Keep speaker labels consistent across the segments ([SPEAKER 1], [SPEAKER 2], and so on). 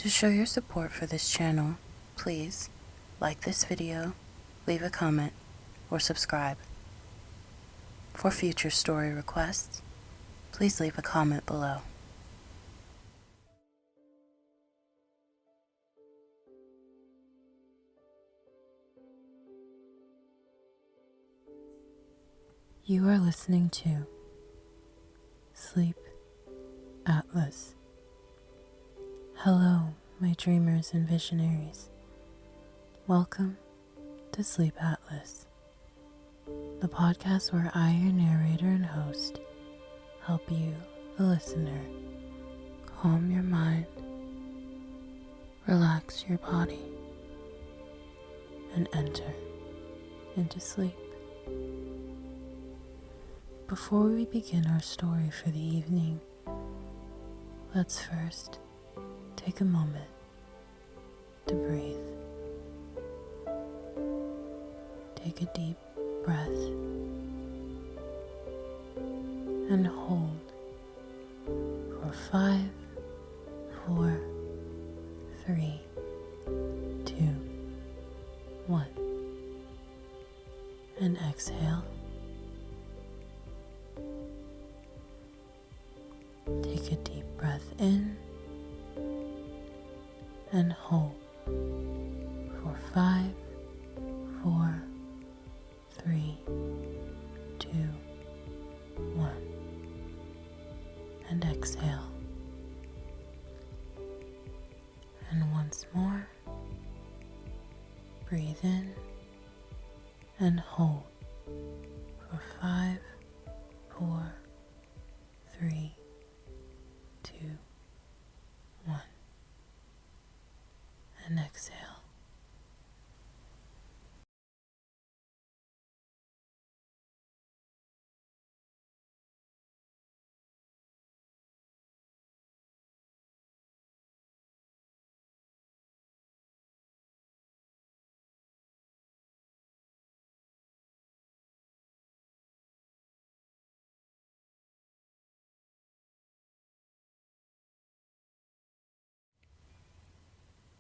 [SPEAKER 1] To show your support for this channel, please like this video, leave a comment, or subscribe. For future story requests, please leave a comment below. You are listening to Sleep Atlas. Hello, my dreamers and visionaries. Welcome to Sleep Atlas, the podcast where I, your narrator and host, help you, the listener, calm your mind, relax your body, and enter into sleep. Before we begin our story for the evening, let's first take a moment to breathe. Take a deep breath and hold for 5, 4, 3, 2, 1, and exhale. Take a deep breath in and hold for 5, 4, 3, 2, 1, and exhale. And once more, breathe in and hold for 5, 4, 3, 2, 1, and exhale.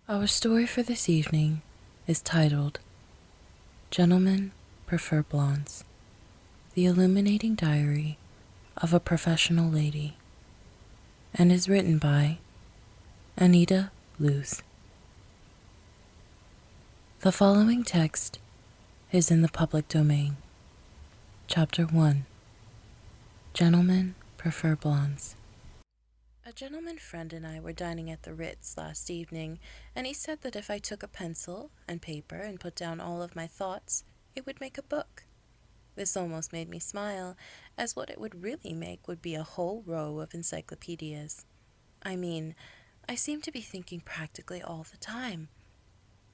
[SPEAKER 1] Our story for this evening is titled Gentlemen Prefer Blondes, the Illuminating Diary of a Professional Lady, and is written by Anita Loos. The following text is in the public domain. Chapter 1. Gentlemen Prefer Blondes. A gentleman friend and I were dining at the Ritz last evening, and he said that if I took a pencil and paper and put down all of my thoughts, it would make a book. This almost made me smile, as what it would really make would be a whole row of encyclopedias. I mean, I seem to be thinking practically all the time.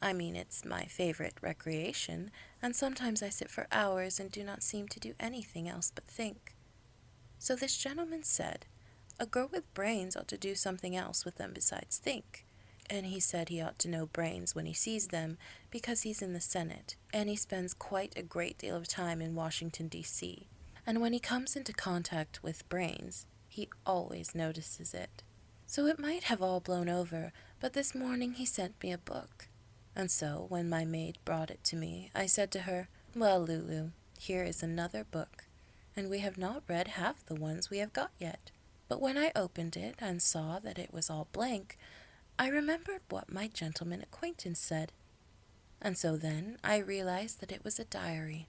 [SPEAKER 1] It's my favorite recreation, and sometimes I sit for hours and do not seem to do anything else but think. So this gentleman said, a girl with brains ought to do something else with them besides think. And he said he ought to know brains when he sees them, because he's in the Senate, and he spends quite a great deal of time in Washington, D.C. And when he comes into contact with brains, he always notices it. So it might have all blown over, but this morning he sent me a book. And so, when my maid brought it to me, I said to her, "Well, Lulu, here is another book, and we have not read half the ones we have got yet." But when I opened it and saw that it was all blank, I remembered what my gentleman acquaintance said. And so then I realized that it was a diary.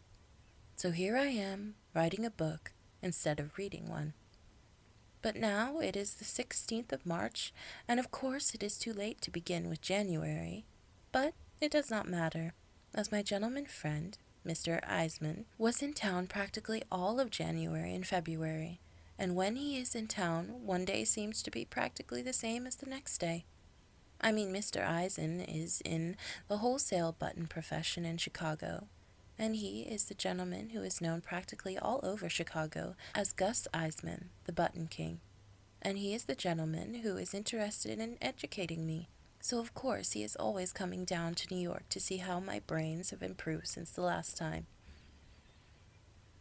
[SPEAKER 1] So here I am, writing a book instead of reading one. But now it is the 16th of March, and of course it is too late to begin with January. But it does not matter, as my gentleman friend, Mr. Eisman, was in town practically all of January and February. And when he is in town, one day seems to be practically the same as the next day. Mr. Eisen is in the wholesale button profession in Chicago, and he is the gentleman who is known practically all over Chicago as Gus Eisman, the Button King. And he is the gentleman who is interested in educating me. So of course he is always coming down to New York to see how my brains have improved since the last time.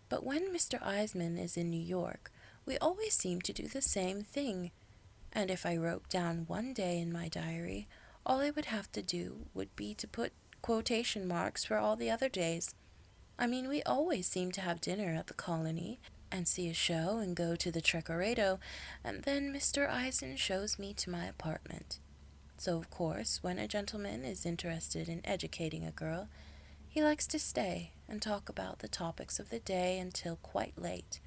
[SPEAKER 1] But when Mr. Eisman is in New York, we always seem to do the same thing. And if I wrote down one day in my diary, all I would have to do would be to put quotation marks for all the other days. I mean, we always seem to have dinner at the colony and see a show and go to the Trecorado, and then Mr. Eisen shows me to my apartment. So, of course, when a gentleman is interested in educating a girl, he likes to stay and talk about the topics of the day until quite late.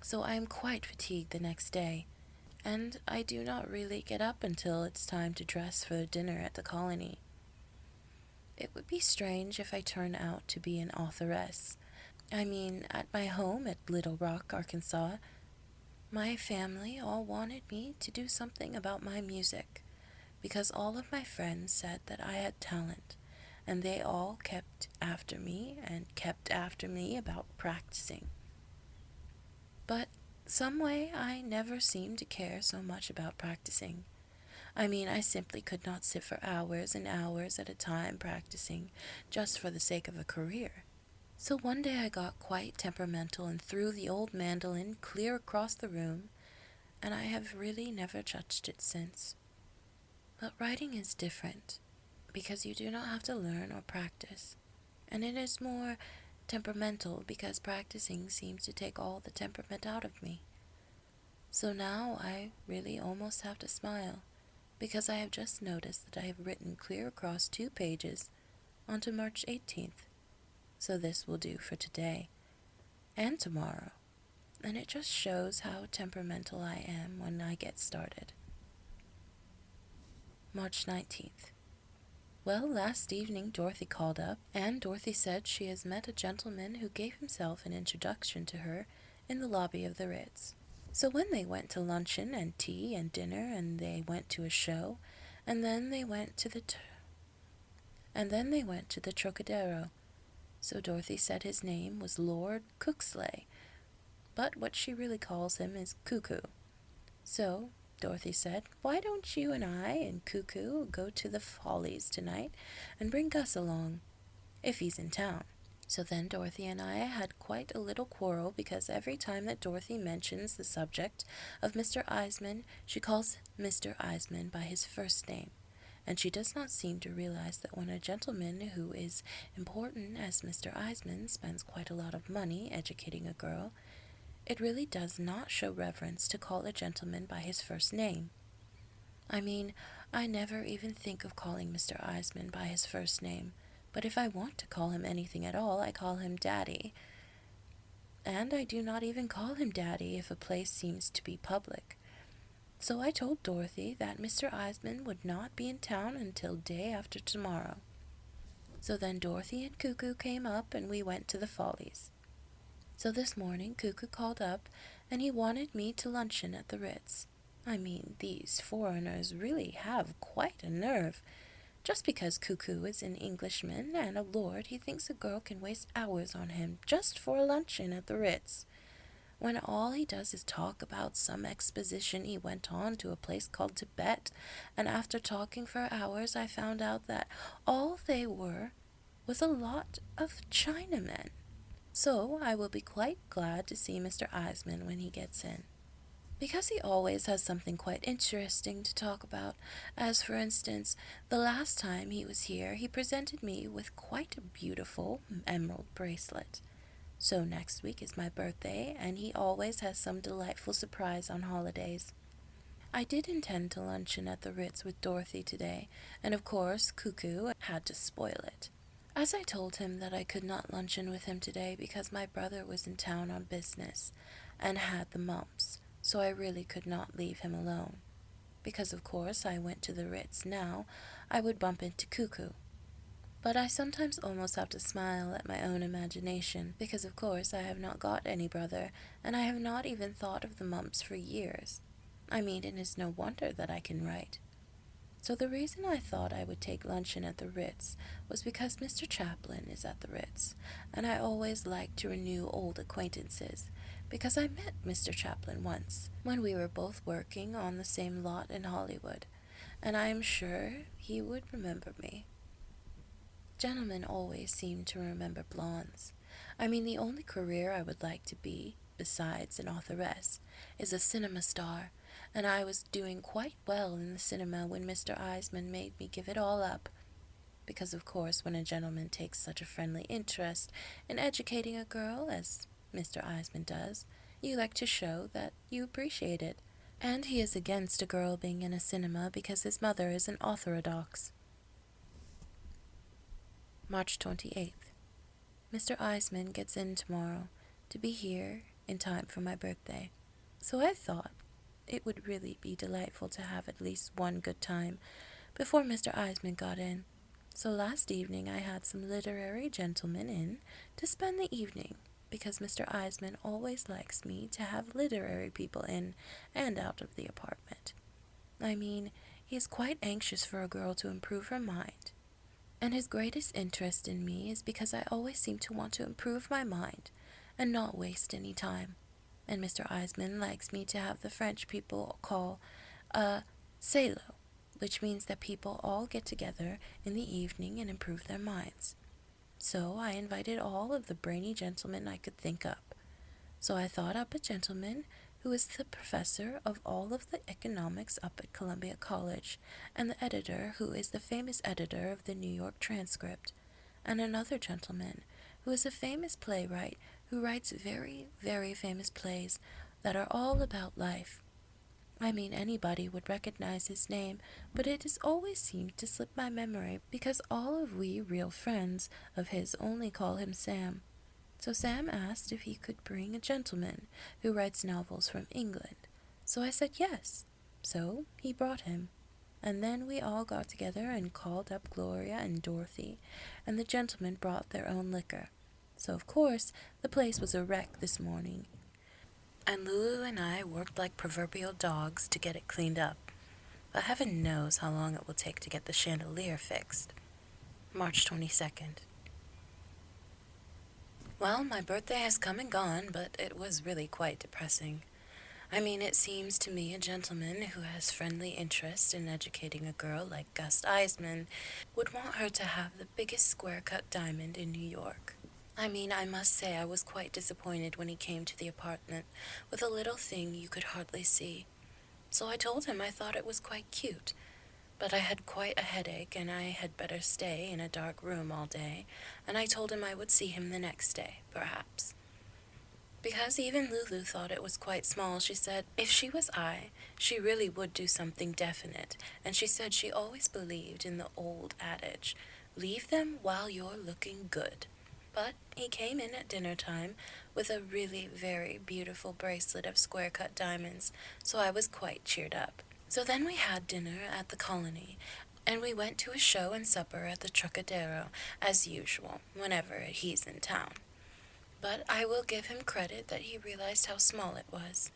[SPEAKER 1] So I am quite fatigued the next day, and I do not really get up until it's time to dress for dinner at the colony. It would be strange if I turn out to be an authoress. I mean, at my home at Little Rock, Arkansas, my family all wanted me to do something about my music, because all of my friends said that I had talent, and they all kept after me about practicing. But some way I never seemed to care so much about practicing. I mean, I simply could not sit for hours and hours at a time practicing just for the sake of a career. So one day I got quite temperamental and threw the old mandolin clear across the room, and I have really never touched it since. But writing is different, because you do not have to learn or practice, and it is more temperamental because practicing seems to take all the temperament out of me. So now I really almost have to smile, because I have just noticed that I have written clear across 2 pages onto March 18th. So this will do for today and tomorrow, and it just shows how temperamental I am when I get started. March 19th. Well, last evening Dorothy called up, and Dorothy said she has met a gentleman who gave himself an introduction to her in the lobby of the Ritz. So when they went to luncheon and tea and dinner, and they went to a show, and then they went to the Trocadero. So Dorothy said his name was Lord Cooksley, but what she really calls him is Cuckoo. So Dorothy said, "Why don't you and I and Cuckoo go to the Follies tonight and bring Gus along, if he's in town?" So then Dorothy and I had quite a little quarrel, because every time that Dorothy mentions the subject of Mr. Eisman, she calls Mr. Eisman by his first name, and she does not seem to realize that when a gentleman who is important as Mr. Eisman spends quite a lot of money educating a girl, it really does not show reverence to call a gentleman by his first name. I mean, I never even think of calling Mr. Eisman by his first name, but if I want to call him anything at all, I call him Daddy. And I do not even call him Daddy if a place seems to be public. So I told Dorothy that Mr. Eisman would not be in town until day after tomorrow. So then Dorothy and Cuckoo came up, and we went to the Follies. So this morning Cuckoo called up, and he wanted me to luncheon at the Ritz. I mean, these foreigners really have quite a nerve. Just because Cuckoo is an Englishman and a lord, he thinks a girl can waste hours on him just for a luncheon at the Ritz, when all he does is talk about some exposition he went on to a place called Tibet, and after talking for hours I found out that all they were was a lot of Chinamen. So I will be quite glad to see Mr. Eisman when he gets in, because he always has something quite interesting to talk about, as for instance, the last time he was here he presented me with quite a beautiful emerald bracelet. So next week is my birthday, and he always has some delightful surprise on holidays. I did intend to luncheon at the Ritz with Dorothy today, and of course Cuckoo had to spoil it. As I told him that I could not luncheon with him today because my brother was in town on business and had the mumps, so I really could not leave him alone. Because of course I went to the Ritz now, I would bump into Cuckoo. But I sometimes almost have to smile at my own imagination, because of course I have not got any brother, and I have not even thought of the mumps for years. I mean, it is no wonder that I can write. So the reason I thought I would take luncheon at the Ritz was because Mr. Chaplin is at the Ritz, and I always like to renew old acquaintances, because I met Mr. Chaplin once, when we were both working on the same lot in Hollywood, and I am sure he would remember me. Gentlemen always seem to remember blondes. I mean, the only career I would like to be, besides an authoress, is a cinema star, and I was doing quite well in the cinema when Mr. Eisman made me give it all up. Because, of course, when a gentleman takes such a friendly interest in educating a girl, as Mr. Eisman does, you like to show that you appreciate it. And he is against a girl being in a cinema because his mother is an orthodox. March 28th. Mr. Eisman gets in tomorrow to be here in time for my birthday. So I thought it would really be delightful to have at least one good time before Mr. Eisman got in. So last evening I had some literary gentlemen in to spend the evening, because Mr. Eisman always likes me to have literary people in and out of the apartment. I mean, he is quite anxious for a girl to improve her mind. And his greatest interest in me is because I always seem to want to improve my mind and not waste any time. And Mr. Eisman likes me to have the French people call a salo, which means that people all get together in the evening and improve their minds. So I invited all of the brainy gentlemen I could think up. So I thought up a gentleman who is the professor of all of the economics up at Columbia College, and the editor who is the famous editor of the New York Transcript, and another gentleman who is a famous playwright who writes very, very famous plays that are all about life. I mean, anybody would recognize his name, but it has always seemed to slip my memory because all of we real friends of his only call him Sam. So Sam asked if he could bring a gentleman who writes novels from England. So I said yes. So he brought him. And then we all got together and called up Gloria and Dorothy, and the gentlemen brought their own liquor. So of course the place was a wreck this morning, and Lulu and I worked like proverbial dogs to get it cleaned up. But heaven knows how long it will take to get the chandelier fixed. March 22nd. Well, my birthday has come and gone, but it was really quite depressing. I mean, it seems to me a gentleman who has friendly interest in educating a girl like Gus Eisman would want her to have the biggest square-cut diamond in New York. I mean, I must say I was quite disappointed when he came to the apartment with a little thing you could hardly see. So I told him I thought it was quite cute, but I had quite a headache and I had better stay in a dark room all day, and I told him I would see him the next day, perhaps. Because even Lulu thought it was quite small, she said if she was I, she really would do something definite, and she said she always believed in the old adage, leave them while you're looking good. But he came in at dinner time with a really very beautiful bracelet of square-cut diamonds, so I was quite cheered up. So then we had dinner at the Colony, and we went to a show and supper at the Trocadero, as usual, whenever he's in town. But I will give him credit that he realized how small it was.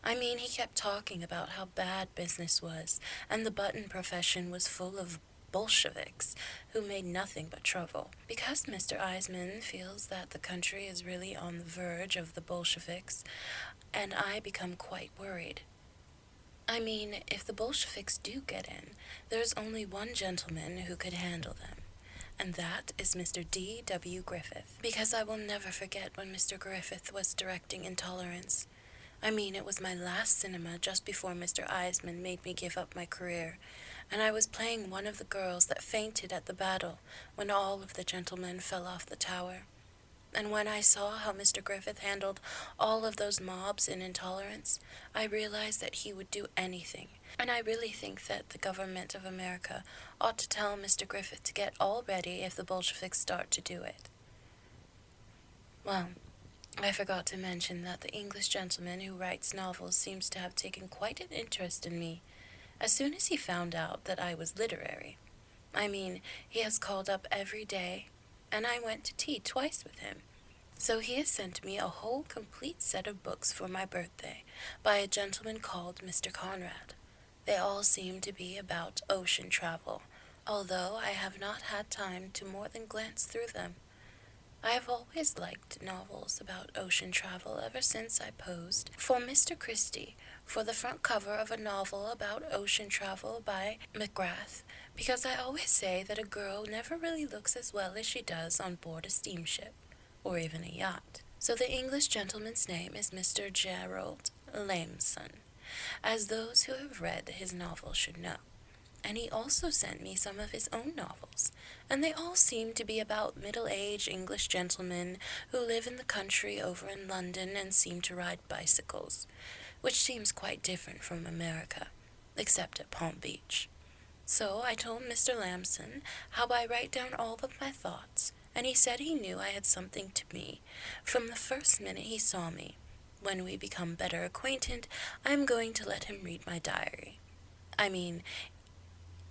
[SPEAKER 1] I mean, he kept talking about how bad business was, and the button profession was full of Bolsheviks who made nothing but trouble. Because Mr. Eisman feels that the country is really on the verge of the Bolsheviks, and I become quite worried. I mean, if the Bolsheviks do get in, there's only one gentleman who could handle them, and that is Mr. D.W. Griffith, because I will never forget when Mr. Griffith was directing Intolerance. I mean, it was my last cinema just before Mr. Eisman made me give up my career, and I was playing one of the girls that fainted at the battle when all of the gentlemen fell off the tower. And when I saw how Mr. Griffith handled all of those mobs in Intolerance, I realized that he would do anything. And I really think that the government of America ought to tell Mr. Griffith to get all ready if the Bolsheviks start to do it. Well, I forgot to mention that the English gentleman who writes novels seems to have taken quite an interest in me, as soon as he found out that I was literary. I mean, he has called up every day, and I went to tea twice with him. So he has sent me a whole complete set of books for my birthday by a gentleman called Mr. Conrad. They all seem to be about ocean travel, although I have not had time to more than glance through them. I have always liked novels about ocean travel ever since I posed for Mr. Christie for the front cover of a novel about ocean travel by McGrath, because I always say that a girl never really looks as well as she does on board a steamship, or even a yacht. So the English gentleman's name is Mr. Gerald Lameson, as those who have read his novel should know. And he also sent me some of his own novels, and they all seem to be about middle-aged English gentlemen who live in the country over in London and seem to ride bicycles, which seems quite different from America, except at Palm Beach. So I told Mr. Lamson how I write down all of my thoughts, and he said he knew I had something to me from the first minute he saw me. When we become better acquainted, I am going to let him read my diary.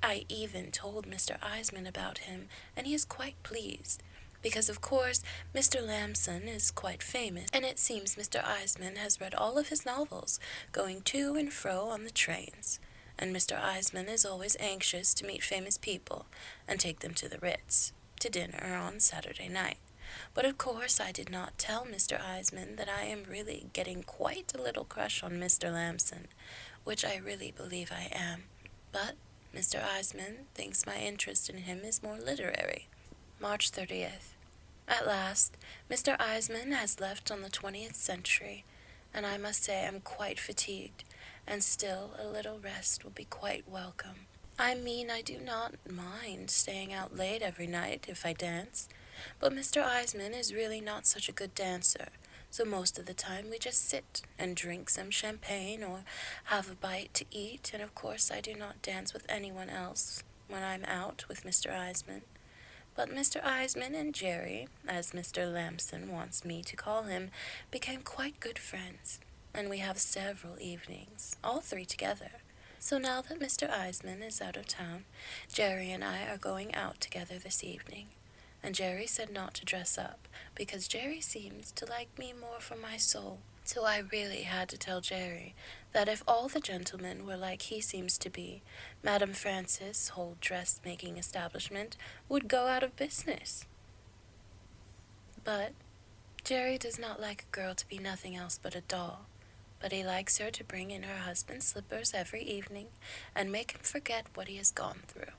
[SPEAKER 1] I even told Mr. Eisman about him, and he is quite pleased, because of course Mr. Lamson is quite famous, and it seems Mr. Eisman has read all of his novels, going to and fro on the trains. And Mr. Eisman is always anxious to meet famous people and take them to the Ritz, to dinner on Saturday night. But of course I did not tell Mr. Eisman that I am really getting quite a little crush on Mr. Lamson, which I really believe I am. But Mr. Eisman thinks my interest in him is more literary. March 30th. At last, Mr. Eisman has left on the 20th century, and I must say I'm quite fatigued, and still a little rest will be quite welcome. I do not mind staying out late every night if I dance, but Mr. Eisman is really not such a good dancer, so most of the time we just sit and drink some champagne or have a bite to eat, and of course I do not dance with anyone else when I'm out with Mr. Eisman. But Mr. Eisman and Jerry, as Mr. Lamson wants me to call him, became quite good friends, and we have several evenings, all three together. So now that Mr. Eisman is out of town, Jerry and I are going out together this evening. And Jerry said not to dress up, because Jerry seems to like me more for my soul. So I really had to tell Jerry that if all the gentlemen were like he seems to be, Madame Frances' whole dressmaking establishment would go out of business. But Jerry does not like a girl to be nothing else but a doll, but he likes her to bring in her husband's slippers every evening and make him forget what he has gone through.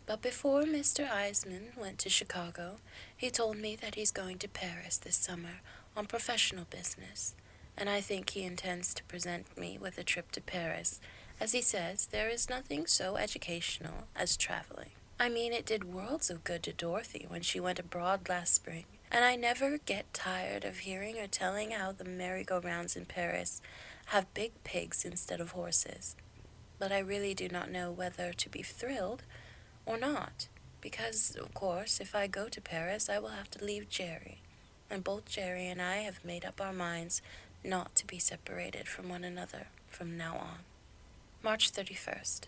[SPEAKER 1] But before Mr. Eisman went to Chicago, he told me that he's going to Paris this summer on professional business, and I think he intends to present me with a trip to Paris, as he says there is nothing so educational as traveling. It did worlds of good to Dorothy when she went abroad last spring, and I never get tired of hearing her telling how the merry-go-rounds in Paris have big pigs instead of horses. But I really do not know whether to be thrilled or not, because, of course, if I go to Paris, I will have to leave Jerry, and both Jerry and I have made up our minds not to be separated from one another from now on. March 31st.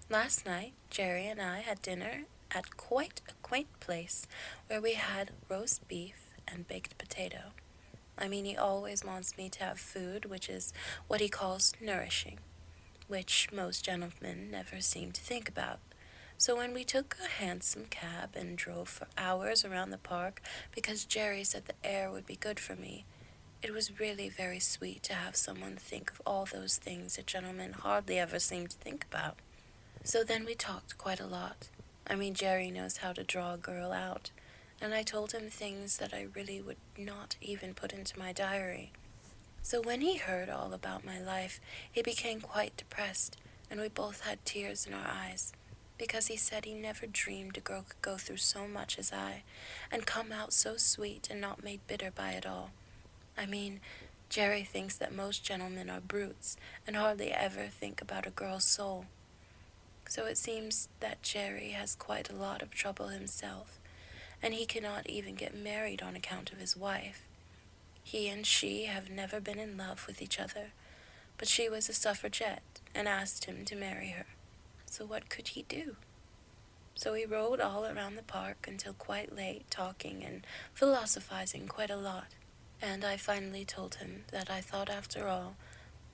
[SPEAKER 1] Last night, Jerry and I had dinner at quite a quaint place where we had roast beef and baked potato. He always wants me to have food which is what he calls nourishing, which most gentlemen never seem to think about. So when we took a hansom cab and drove for hours around the park because Jerry said the air would be good for me, it was really very sweet to have someone think of all those things a gentleman hardly ever seemed to think about. So then we talked quite a lot. Jerry knows how to draw a girl out, and I told him things that I really would not even put into my diary. So when he heard all about my life, he became quite depressed, and we both had tears in our eyes, because he said he never dreamed a girl could go through so much as I, and come out so sweet and not made bitter by it all. Jerry thinks that most gentlemen are brutes, and hardly ever think about a girl's soul. So it seems that Jerry has quite a lot of trouble himself, and he cannot even get married on account of his wife. He and she have never been in love with each other, but she was a suffragette and asked him to marry her. So what could he do? So we rode all around the park until quite late, talking and philosophizing quite a lot. And I finally told him that I thought, after all,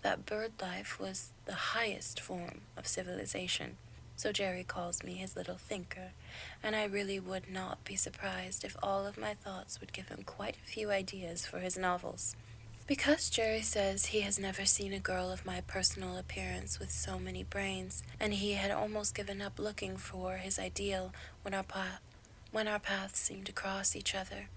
[SPEAKER 1] that bird life was the highest form of civilization. So Jerry calls me his little thinker, and I really would not be surprised if all of my thoughts would give him quite a few ideas for his novels. Because Jerry says he has never seen a girl of my personal appearance with so many brains, and he had almost given up looking for his ideal when our paths seemed to cross each other.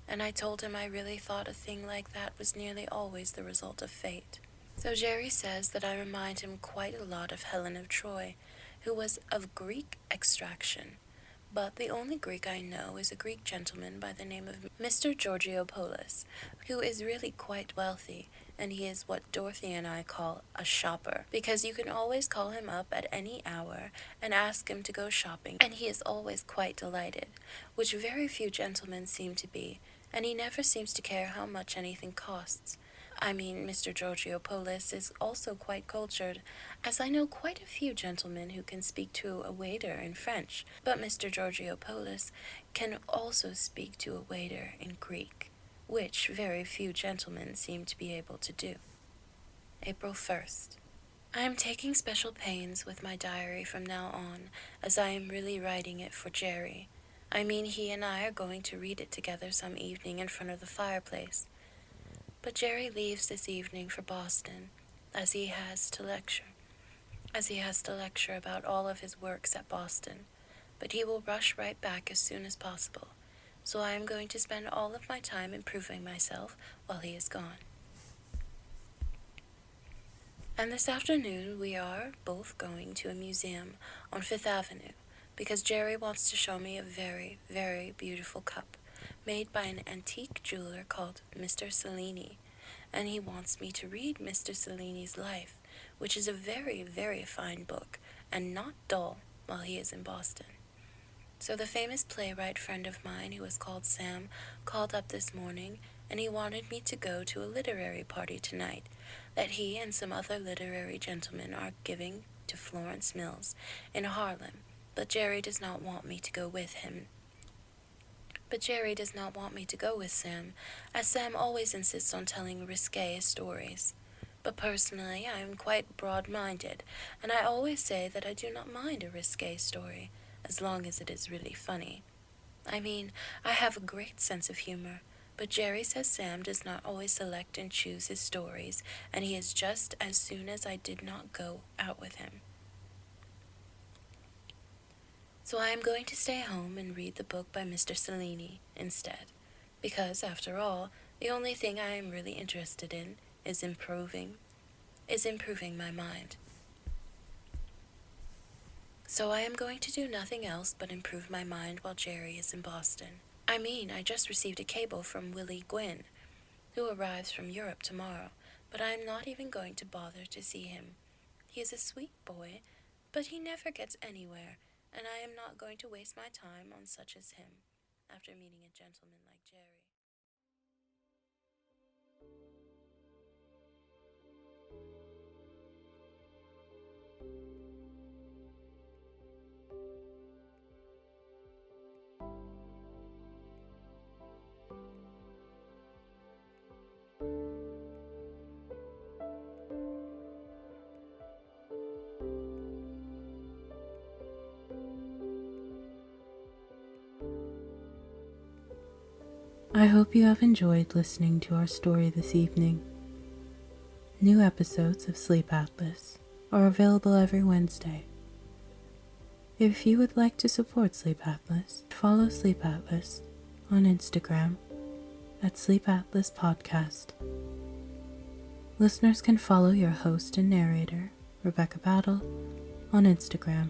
[SPEAKER 1] And I told him I really thought a thing like that was nearly always the result of fate. So Jerry says that I remind him quite a lot of Helen of Troy, who was of Greek extraction. But the only Greek I know is a Greek gentleman by the name of Mr. Georgiopoulos, who is really quite wealthy, and he is what Dorothy and I call a shopper, because you can always call him up at any hour and ask him to go shopping, and he is always quite delighted, which very few gentlemen seem to be, and he never seems to care how much anything costs. I mean, Mr. Georgiopoulos is also quite cultured, as I know quite a few gentlemen who can speak to a waiter in French, but Mr. Georgiopoulos can also speak to a waiter in Greek, which very few gentlemen seem to be able to do. April 1st. I am taking special pains with my diary from now on, as I am really writing it for Jerry. I mean, he and I are going to read it together some evening in front of the fireplace. But Jerry leaves this evening for Boston, as he has to lecture about all of his works at Boston. But he will rush right back as soon as possible, so I am going to spend all of my time improving myself while he is gone. And this afternoon we are both going to a museum on Fifth Avenue, because Jerry wants to show me a very, very beautiful cup made by an antique jeweler called Mr. Cellini, and he wants me to read Mr. Cellini's life, which is a very, very fine book, and not dull, while he is in Boston. So the famous playwright friend of mine, who is called Sam, called up this morning, and he wanted me to go to a literary party tonight that he and some other literary gentlemen are giving to Florence Mills in Harlem, but Jerry does not want me to go with him. But Jerry does not want me to go with Sam, as Sam always insists on telling risque stories. But personally, I am quite broad-minded, and I always say that I do not mind a risque story, as long as it is really funny. I mean, I have a great sense of humor, but Jerry says Sam does not always select and choose his stories, and he is just as soon as I did not go out with him. So I am going to stay home and read the book by Mr. Cellini instead, because, after all, the only thing I am really interested in is improving my mind. So I am going to do nothing else but improve my mind while Jerry is in Boston. I mean, I just received a cable from Willie Gwynn, who arrives from Europe tomorrow, but I am not even going to bother to see him. He is a sweet boy, but he never gets anywhere, and I am not going to waste my time on such as him, after meeting a gentleman like Jerry. I hope you have enjoyed listening to our story this evening. New episodes of Sleep Atlas are available every Wednesday. If you would like to support Sleep Atlas, follow Sleep Atlas on Instagram at Sleep Atlas Podcast. Listeners can follow your host and narrator, Rebekah Badal, on Instagram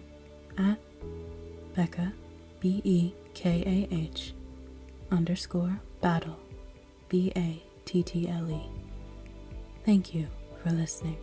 [SPEAKER 1] at Becca, BEKAH, _Battle, BATTLE. Thank you for listening.